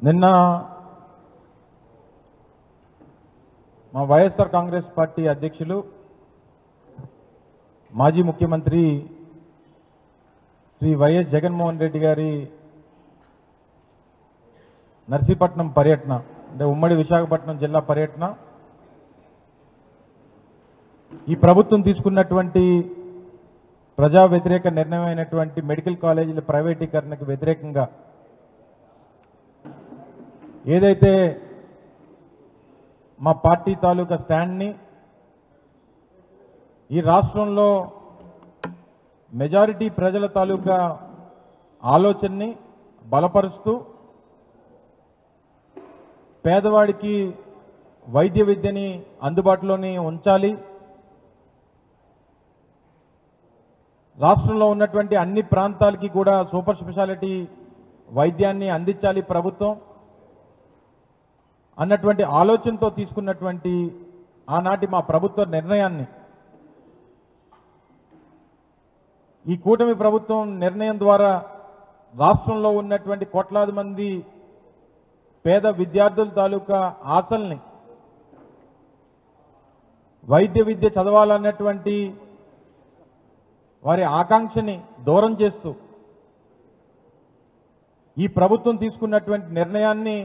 నిన్న మా వైఎస్ఆర్ కాంగ్రెస్ పార్టీ అధ్యక్షులు మాజీ ముఖ్యమంత్రి శ్రీ వైఎస్ జగన్మోహన్ రెడ్డి గారి నర్సీపట్నం పర్యటన అంటే ఉమ్మడి విశాఖపట్నం జిల్లా పర్యటన ఈ ప్రభుత్వం తీసుకున్నటువంటి ప్రజా వ్యతిరేక నిర్ణయం అయినటువంటి మెడికల్ కాలేజీల ప్రైవేటీకరణకు వ్యతిరేకంగా ఏదైతే మా పార్టీ తాలూకా స్టాండ్ని ఈ రాష్ట్రంలో మెజారిటీ ప్రజల తాలూకా ఆలోచనని బలపరుస్తూ పేదవాడికి వైద్య విద్యని అందుబాటులోని ఉంచాలి, రాష్ట్రంలో ఉన్నటువంటి అన్ని ప్రాంతాలకి కూడా సూపర్ స్పెషాలిటీ వైద్యాన్ని అందించాలి ప్రభుత్వం అన్నటువంటి ఆలోచనతో తీసుకున్నటువంటి ఆనాటి మా ప్రభుత్వ నిర్ణయాన్ని ఈ కూటమి ప్రభుత్వం నిర్ణయం ద్వారా రాష్ట్రంలో ఉన్నటువంటి కోట్లాది మంది పేద విద్యార్థుల తాలూకా ఆశల్ని వైద్య విద్య చదవాలన్నటువంటి వారి ఆకాంక్షని దూరం చేస్తూ ఈ ప్రభుత్వం తీసుకున్నటువంటి నిర్ణయాన్ని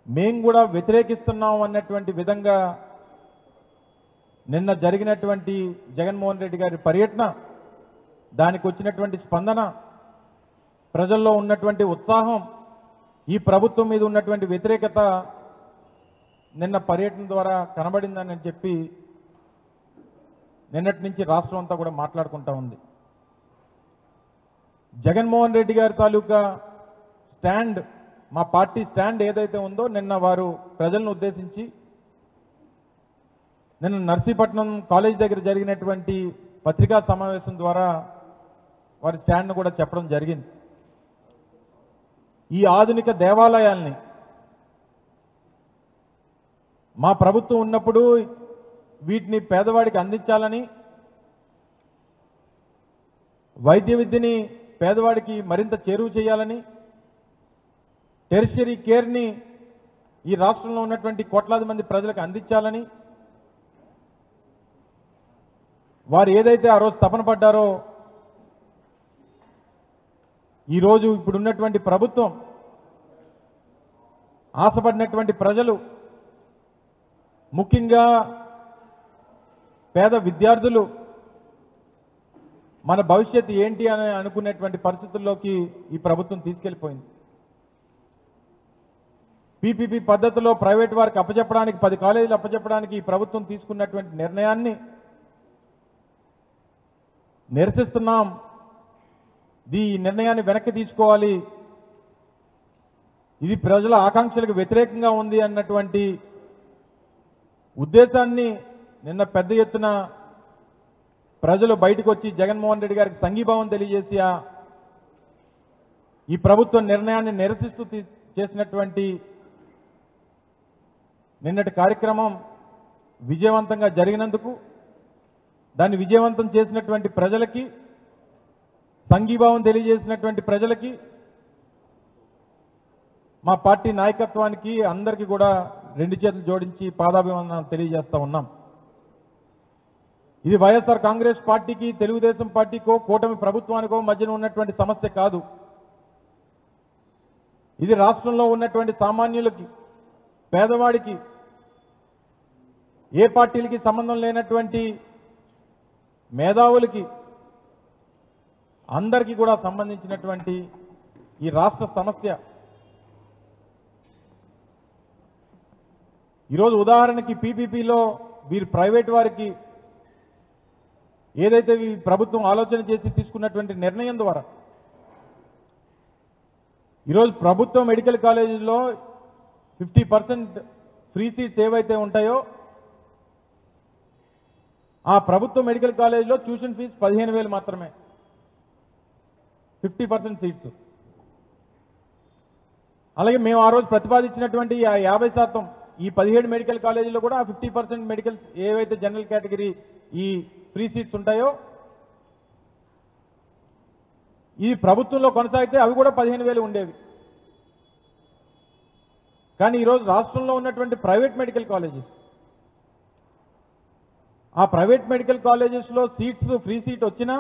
మేము కూడా వ్యతిరేకిస్తున్నాం అన్నటువంటి విధంగా నిన్న జరిగినటువంటి జగన్మోహన్ రెడ్డి గారి పర్యటన, దానికి వచ్చినటువంటి స్పందన, ప్రజల్లో ఉన్నటువంటి ఉత్సాహం, ఈ ప్రభుత్వం మీద ఉన్నటువంటి వ్యతిరేకత నిన్న పర్యటన ద్వారా కనబడిందని చెప్పి నిన్నటి నుంచి రాష్ట్రం అంతా కూడా మాట్లాడుకుంటా ఉంది. జగన్మోహన్ రెడ్డి గారి తాలూకా స్టాండ్, మా పార్టీ స్టాండ్ ఏదైతే ఉందో నిన్న వారు ప్రజలను ఉద్దేశించి నిన్న నర్సీపట్నం కాలేజ్ దగ్గర జరిగినటువంటి పత్రికా సమావేశం ద్వారా వారి స్టాండ్ను కూడా చెప్పడం జరిగింది. ఈ ఆధునిక దేవాలయాల్ని మా ప్రభుత్వం ఉన్నప్పుడు వీటిని పేదవాడికి అందించాలని, వైద్య విద్యని పేదవాడికి మరింత చేరువ చేయాలని, టెరిషరీ కేర్ని ఈ రాష్ట్రంలో ఉన్నటువంటి కోట్లాది మంది ప్రజలకు అందించాలని వారు ఏదైతే ఆ రోజు తపన పడ్డారో ఈరోజు ఇప్పుడున్నటువంటి ప్రభుత్వం ఆశపడినటువంటి ప్రజలు, ముఖ్యంగా పేద విద్యార్థులు మన భవిష్యత్తు ఏంటి అని అనుకునేటువంటి పరిస్థితుల్లోకి ఈ ప్రభుత్వం తీసుకెళ్ళిపోయింది. పీపీపీ పద్ధతిలో ప్రైవేట్ వారికి అప్పచెప్పడానికి 10 కాలేజీలు అప్పచెప్పడానికి ఈ ప్రభుత్వం తీసుకున్నటువంటి నిర్ణయాన్ని నిరసిస్తున్నాం. ఈ నిర్ణయాన్ని వెనక్కి తీసుకోవాలి, ఇది ప్రజల ఆకాంక్షలకు వ్యతిరేకంగా ఉంది అన్నటువంటి ఉద్దేశాన్ని నిన్న పెద్ద ఎత్తున ప్రజలు బయటకు వచ్చి జగన్మోహన్ రెడ్డి గారికి సంఘీభావం తెలియజేసి ఈ ప్రభుత్వ నిర్ణయాన్ని నిరసిస్తూ చేసినటువంటి నిన్నటి కార్యక్రమం విజయవంతంగా జరిగినందుకు, దాన్ని విజయవంతం చేసినటువంటి ప్రజలకి, సంఘీభావం తెలియజేసినటువంటి ప్రజలకి, మా పార్టీ నాయకత్వానికి అందరికీ కూడా 2 చేతులు జోడించి పాదాభివందనాలు తెలియజేస్తా ఉన్నాం. ఇది వైఎస్ఆర్ కాంగ్రెస్ పార్టీకి, తెలుగుదేశం పార్టీకో, కూటమి ప్రభుత్వానికో మధ్యన ఉన్నటువంటి సమస్య కాదు. ఇది రాష్ట్రంలో ఉన్నటువంటి సామాన్యులకి, పేదవాడికి, ఏ పార్టీలకి సంబంధం లేనటువంటి మేధావులకి అందరికీ కూడా సంబంధించినటువంటి ఈ రాష్ట్ర సమస్య. ఈరోజు ఉదాహరణకి పీపీపీలో వీరు ప్రైవేట్ వారికి ఏదైతే ఈ ప్రభుత్వం ఆలోచన చేసి తీసుకున్నటువంటి నిర్ణయం ద్వారా ఈరోజు ప్రభుత్వ మెడికల్ కాలేజీలో 50% ఫ్రీ సీట్స్ ఏవైతే ఉంటాయో ఆ ప్రభుత్వ మెడికల్ కాలేజీలో ట్యూషన్ ఫీజు 15,000 మాత్రమే, 50% సీట్స్. అలాగే మేము ఆ రోజు ప్రతిపాదించినటువంటి 50% ఈ 17 మెడికల్ కాలేజీలో కూడా 50% మెడికల్స్ ఏవైతే జనరల్ కేటగిరీ ఈ ఫ్రీ సీట్స్ ఉంటాయో ఈ ప్రభుత్వంలో కొనసాగితే అవి కూడా 15,000 ఉండేవి. కానీ ఈరోజు రాష్ట్రంలో ఉన్నటువంటి ప్రైవేట్ మెడికల్ కాలేజెస్, ఆ ప్రైవేట్ మెడికల్ కాలేజెస్లో సీట్స్ ఫ్రీ సీట్ వచ్చినా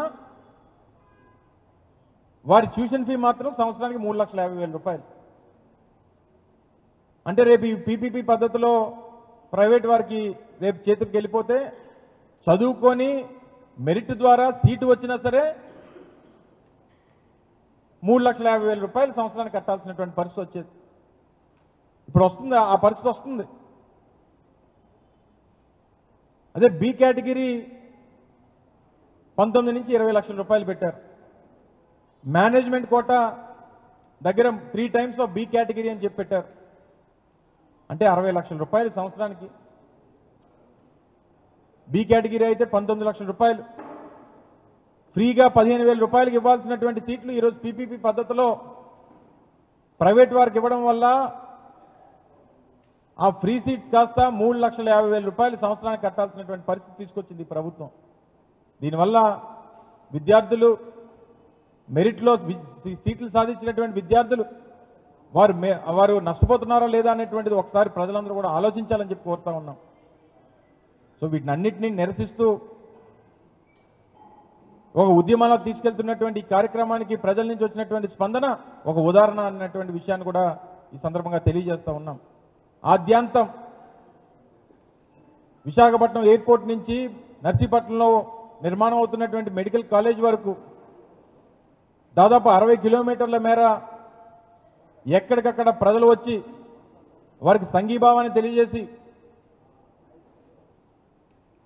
వారి ట్యూషన్ ఫీ మాత్రం సంవత్సరానికి 3,50,000 రూపాయలు. అంటే రేపు ఈ పీపీపీ పద్ధతిలో ప్రైవేట్ వారికి రేపు చేతికి వెళ్ళిపోతే చదువుకొని మెరిట్ ద్వారా సీటు వచ్చినా సరే 3,50,000 రూపాయలు సంవత్సరానికి కట్టాల్సినటువంటి పరిస్థితి వచ్చేది. ఇప్పుడు వస్తుంది, ఆ పరిస్థితి వస్తుంది. అదే బి కేటగిరీ 19 నుంచి 20 లక్షల రూపాయలు పెట్టారు. మేనేజ్మెంట్ కోటా దగ్గర 3 టైమ్స్ ఆఫ్ బి కేటగిరీ అని చెప్పి పెట్టారు. అంటే 60 లక్షల రూపాయలు సంవత్సరానికి. బి కేటగిరీ అయితే 19 లక్షల రూపాయలు. ఫ్రీగా 15,000 రూపాయలకు ఇవ్వాల్సినటువంటి సీట్లు ఈరోజు పీపీపీ పద్ధతిలో ప్రైవేట్ వారికి ఇవ్వడం వల్ల ఆ ఫ్రీ సీట్స్ కాస్త 3,50,000 రూపాయలు సంవత్సరానికి కట్టాల్సినటువంటి పరిస్థితి తీసుకొచ్చింది ప్రభుత్వం. దీనివల్ల విద్యార్థులు మెరిట్లో సీట్లు సాధించినటువంటి విద్యార్థులు వారు నష్టపోతున్నారా లేదా అనేటువంటిది ఒకసారి ప్రజలందరూ కూడా ఆలోచించాలని చెప్పి కోరుతా ఉన్నాం. సో వీటినన్నింటినీ నిరసిస్తూ ఒక ఉద్యమంలో తీసుకెళ్తున్నటువంటి ఈ కార్యక్రమానికి ప్రజల నుంచి వచ్చినటువంటి స్పందన ఒక ఉదాహరణ అన్నటువంటి విషయాన్ని కూడా ఈ సందర్భంగా తెలియజేస్తూ ఉన్నాం. ఆద్యాంతం విశాఖపట్నం ఎయిర్పోర్ట్ నుంచి నర్సీపట్నంలో నిర్మాణం అవుతున్నటువంటి మెడికల్ కాలేజ్ వరకు దాదాపు 60 కిలోమీటర్ల మేర ఎక్కడికక్కడ ప్రజలు వచ్చి వారికి సంఘీభావాన్ని తెలియజేసి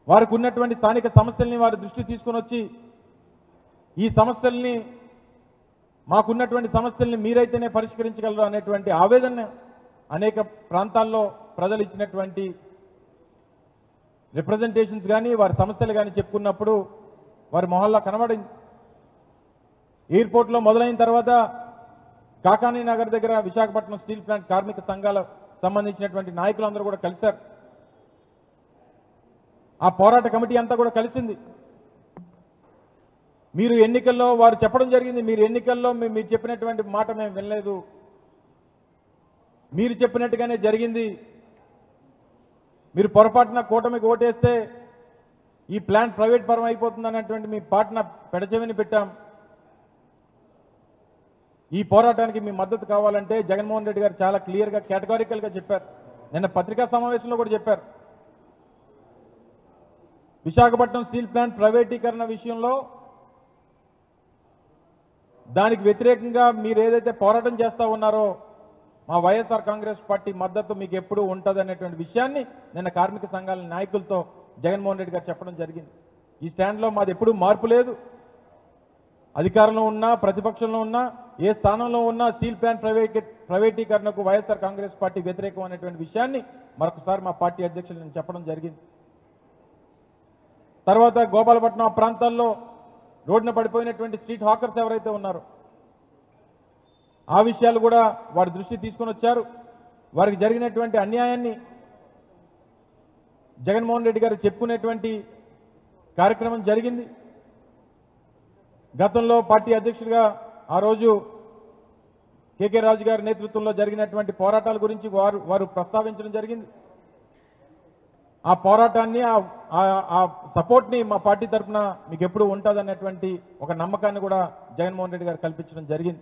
వారికి ఉన్నటువంటి స్థానిక సమస్యల్ని వారి దృష్టికి తీసుకొని వచ్చి ఈ సమస్యల్ని మాకున్నటువంటి సమస్యల్ని మీరైతేనే పరిష్కరించగలరు అనేటువంటి ఆవేదన అనేక ప్రాంతాల్లో ప్రజలు ఇచ్చినటువంటి రిప్రజెంటేషన్స్ కానీ వారి సమస్యలు కానీ చెప్పుకున్నప్పుడు వారి మొహల్లా కనబడింది. ఎయిర్పోర్ట్లో మొదలైన తర్వాత కాకానీ నగర్ దగ్గర విశాఖపట్నం స్టీల్ ప్లాంట్ కార్మిక సంఘాల సంబంధించినటువంటి నాయకులందరూ కూడా కలిశారు. ఆ పోరాట కమిటీ అంతా కూడా కలిసింది. మీరు ఎన్నికల్లో వారు చెప్పడం జరిగింది, మీరు ఎన్నికల్లో మీరు చెప్పినటువంటి మాట మేము వినలేదు, మీరు చెప్పినట్టుగానే జరిగింది, మీరు పొరపాటున కూటమికి ఓటేస్తే ఈ ప్లాంట్ ప్రైవేట్ పరం అయిపోతుంది అన్నటువంటి మీ పాటన పెడచెవిని పెట్టాం. ఈ పోరాటానికి మీ మద్దతు కావాలంటే జగన్మోహన్ రెడ్డి గారు చాలా క్లియర్గా కేటగారికల్గా చెప్పారు. నిన్న పత్రికా సమావేశంలో కూడా చెప్పారు. విశాఖపట్నం స్టీల్ ప్లాంట్ ప్రైవేటీకరణ విషయంలో దానికి వ్యతిరేకంగా మీరు ఏదైతే పోరాటం చేస్తూ ఉన్నారో మా వైఎస్ఆర్ కాంగ్రెస్ పార్టీ మద్దతు మీకు ఎప్పుడూ ఉంటుంది అనేటువంటి విషయాన్ని నిన్న కార్మిక సంఘాల నాయకులతో జగన్మోహన్ రెడ్డి గారు చెప్పడం జరిగింది. ఈ స్టాండ్లో మాది ఎప్పుడూ మార్పు లేదు. అధికారంలో ఉన్నా ప్రతిపక్షంలో ఉన్నా ఏ స్థానంలో ఉన్నా స్టీల్ ప్లాంట్ ప్రైవేటీకరణకు వైఎస్ఆర్ కాంగ్రెస్ పార్టీ వ్యతిరేకం అనేటువంటి విషయాన్ని మరొకసారి మా పార్టీ అధ్యక్షులు నేను చెప్పడం జరిగింది. తర్వాత గోపాలపట్నం ప్రాంతాల్లో రోడ్డున పడిపోయినటువంటి స్ట్రీట్ హాకర్స్ ఎవరైతే ఉన్నారో ఆ విషయాలు కూడా వారి దృష్టి తీసుకొని వచ్చారు. వారికి జరిగినటువంటి అన్యాయాన్ని జగన్మోహన్ రెడ్డి గారు చెప్పుకునేటువంటి కార్యక్రమం జరిగింది. గతంలో పార్టీ అధ్యక్షుడిగా ఆ రోజు కేకే రాజు గారి నేతృత్వంలో జరిగినటువంటి పోరాటాల గురించి వారు ప్రస్తావించడం జరిగింది. ఆ పోరాటాన్ని ఆ సపోర్ట్ని మా పార్టీ తరఫున మీకు ఎప్పుడు ఉంటుంది అన్నటువంటి ఒక నమ్మకాన్ని కూడా జగన్మోహన్ రెడ్డి గారు కల్పించడం జరిగింది.